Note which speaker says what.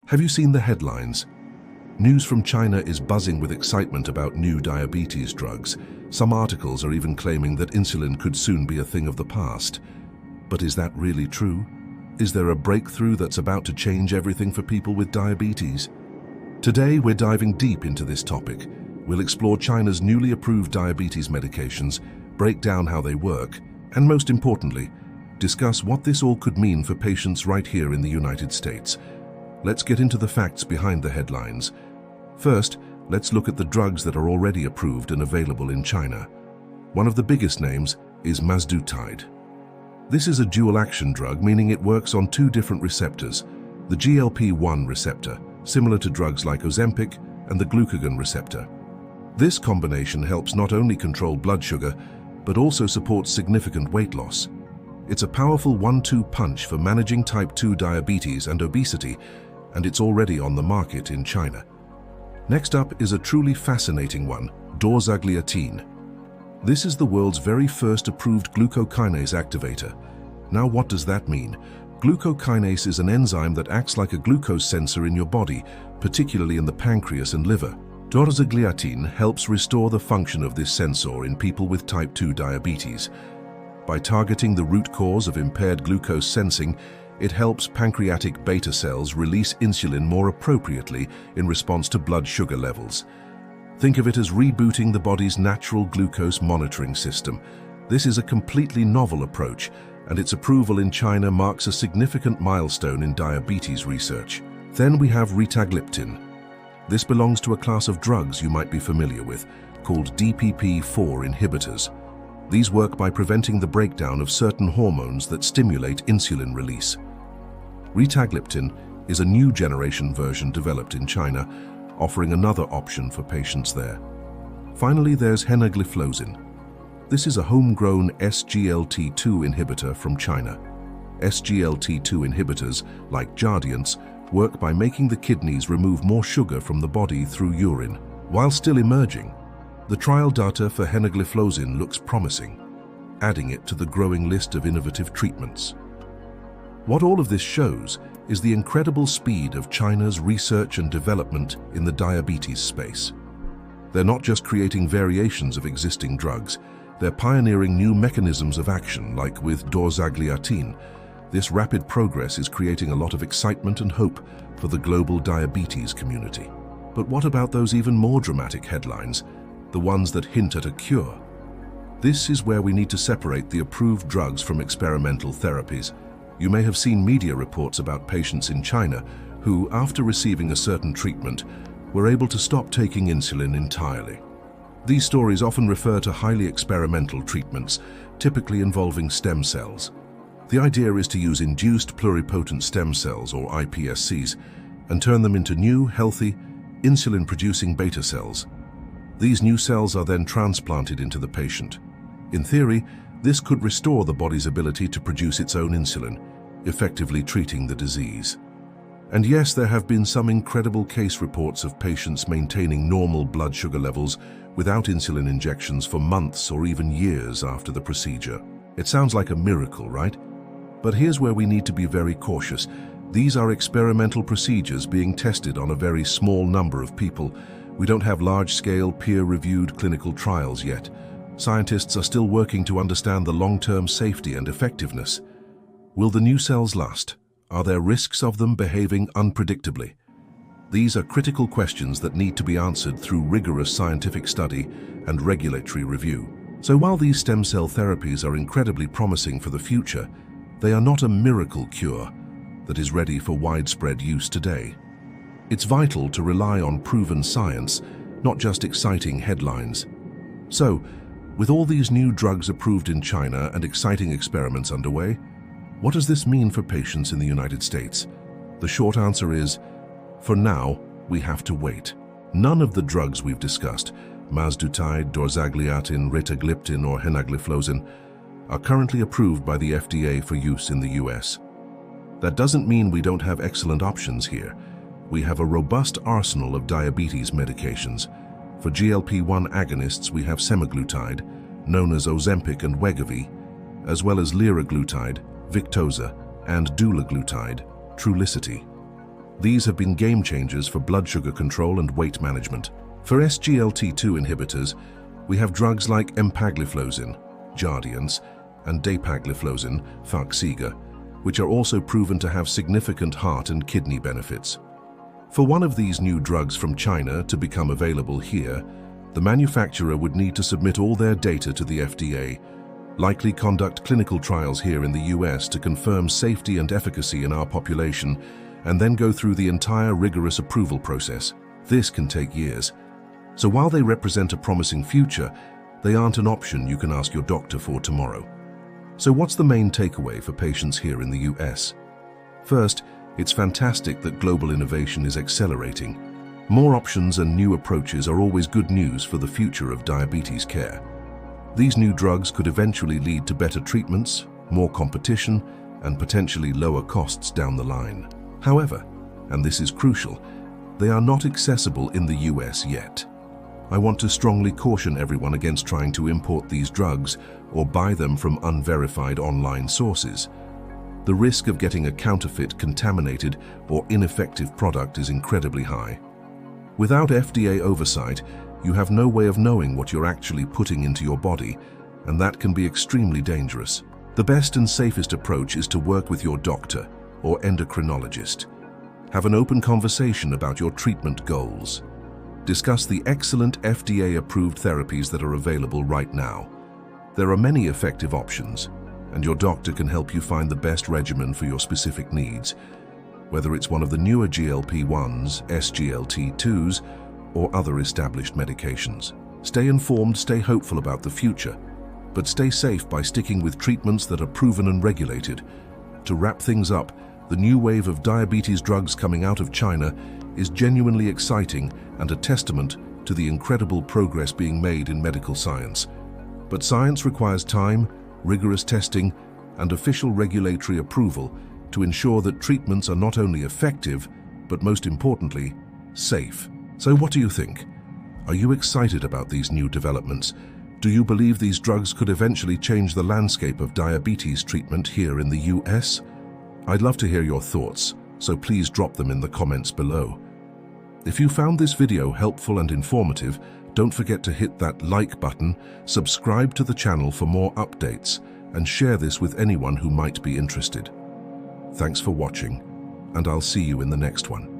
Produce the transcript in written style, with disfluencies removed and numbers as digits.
Speaker 1: Have you seen the headlines? News from China is buzzing with excitement about new diabetes drugs. Some articles are even claiming that insulin could soon be a thing of the past. But is that really true? Is there a breakthrough that's about to change everything for people with diabetes? Today, we're diving deep into this topic. We'll explore China's newly approved diabetes medications, break down how they work, and most importantly, discuss what this all could mean for patients right here in the United States. Let's get into the facts behind the headlines. First, let's look at the drugs that are already approved and available in China. One of the biggest names is Mazdutide. This is a dual-action drug, meaning it works on two different receptors, the GLP-1 receptor, similar to drugs like Ozempic, and the glucagon receptor. This combination helps not only control blood sugar, but also supports significant weight loss. It's a powerful one-two punch for managing type 2 diabetes and obesity, and it's already on the market in China. Next up is a truly fascinating one, Dorzagliatin. This is the world's very first approved glucokinase activator. Now, what does that mean? Glucokinase is an enzyme that acts like a glucose sensor in your body, particularly in the pancreas and liver. Dorzagliatin helps restore the function of this sensor in people with type 2 diabetes. By targeting the root cause of impaired glucose sensing, it helps pancreatic beta cells release insulin more appropriately in response to blood sugar levels. Think of it as rebooting the body's natural glucose monitoring system. This is a completely novel approach, and its approval in China marks a significant milestone in diabetes research. Then we have Retagliptin. This belongs to a class of drugs you might be familiar with, called DPP-4 inhibitors. These work by preventing the breakdown of certain hormones that stimulate insulin release. Retagliptin is a new generation version developed in China, offering another option for patients there. Finally, there's Henagliflozin. This is a homegrown SGLT2 inhibitor from China. SGLT2 inhibitors, like Jardiance, work by making the kidneys remove more sugar from the body through urine. While still emerging, the trial data for Henagliflozin looks promising, adding it to the growing list of innovative treatments. What all of this shows is the incredible speed of China's research and development in the diabetes space. They're not just creating variations of existing drugs, they're pioneering new mechanisms of action, like with Dorzagliatin. This rapid progress is creating a lot of excitement and hope for the global diabetes community. But what about those even more dramatic headlines, the ones that hint at a cure? This is where we need to separate the approved drugs from experimental therapies. You may have seen media reports about patients in China who, after receiving a certain treatment, were able to stop taking insulin entirely. These stories often refer to highly experimental treatments, typically involving stem cells. The idea is to use induced pluripotent stem cells, or iPSCs, and turn them into new, healthy, insulin-producing beta cells. These new cells are then transplanted into the patient. In theory, this could restore the body's ability to produce its own insulin, effectively treating the disease. And yes, there have been some incredible case reports of patients maintaining normal blood sugar levels without insulin injections for months or even years after the procedure. It sounds like a miracle, right? But here's where we need to be very cautious. These are experimental procedures being tested on a very small number of people. We don't have large-scale, peer-reviewed clinical trials yet. Scientists are still working to understand the long-term safety and effectiveness. Will the new cells last? Are there risks of them behaving unpredictably? These are critical questions that need to be answered through rigorous scientific study and regulatory review. So while these stem cell therapies are incredibly promising for the future, they are not a miracle cure that is ready for widespread use today. It's vital to rely on proven science, not just exciting headlines. So, with all these new drugs approved in China and exciting experiments underway, what does this mean for patients in the United States? The short answer is, for now, we have to wait. None of the drugs we've discussed, Mazdutide, Dorzagliatin, Retagliptin, or Henagliflozin, are currently approved by the FDA for use in the US. That doesn't mean we don't have excellent options here. We have a robust arsenal of diabetes medications. For GLP-1 agonists, we have semaglutide, known as Ozempic and Wegovy, as well as liraglutide, Victoza, and dulaglutide, Trulicity. These have been game changers for blood sugar control and weight management. For SGLT2 inhibitors, we have drugs like Empagliflozin, Jardiance, and Dapagliflozin, Farxiga, which are also proven to have significant heart and kidney benefits. For one of these new drugs from China to become available here, the manufacturer would need to submit all their data to the FDA, likely conduct clinical trials here in the US to confirm safety and efficacy in our population, and then go through the entire rigorous approval process. This can take years. So while they represent a promising future, they aren't an option you can ask your doctor for tomorrow. So what's the main takeaway for patients here in the US? First, it's fantastic that global innovation is accelerating. More options and new approaches are always good news for the future of diabetes care. These new drugs could eventually lead to better treatments, more competition, and potentially lower costs down the line. However, and this is crucial, they are not accessible in the US yet. I want to strongly caution everyone against trying to import these drugs or buy them from unverified online sources. The risk of getting a counterfeit, contaminated, or ineffective product is incredibly high. Without FDA oversight, you have no way of knowing what you're actually putting into your body, and that can be extremely dangerous. The best and safest approach is to work with your doctor or endocrinologist. Have an open conversation about your treatment goals. Discuss the excellent FDA-approved therapies that are available right now. There are many effective options, and your doctor can help you find the best regimen for your specific needs, whether it's one of the newer GLP-1s, SGLT2s, or other established medications. Stay informed, stay hopeful about the future, but stay safe by sticking with treatments that are proven and regulated. To wrap things up, the new wave of diabetes drugs coming out of China is genuinely exciting and a testament to the incredible progress being made in medical science. But science requires time, rigorous testing, and official regulatory approval to ensure that treatments are not only effective, but most importantly, safe. So what do you think? Are you excited about these new developments? Do you believe these drugs could eventually change the landscape of diabetes treatment here in the US? I'd love to hear your thoughts, so please drop them in the comments below. If you found this video helpful and informative, don't forget to hit that like button, subscribe to the channel for more updates, and share this with anyone who might be interested. Thanks for watching, and I'll see you in the next one.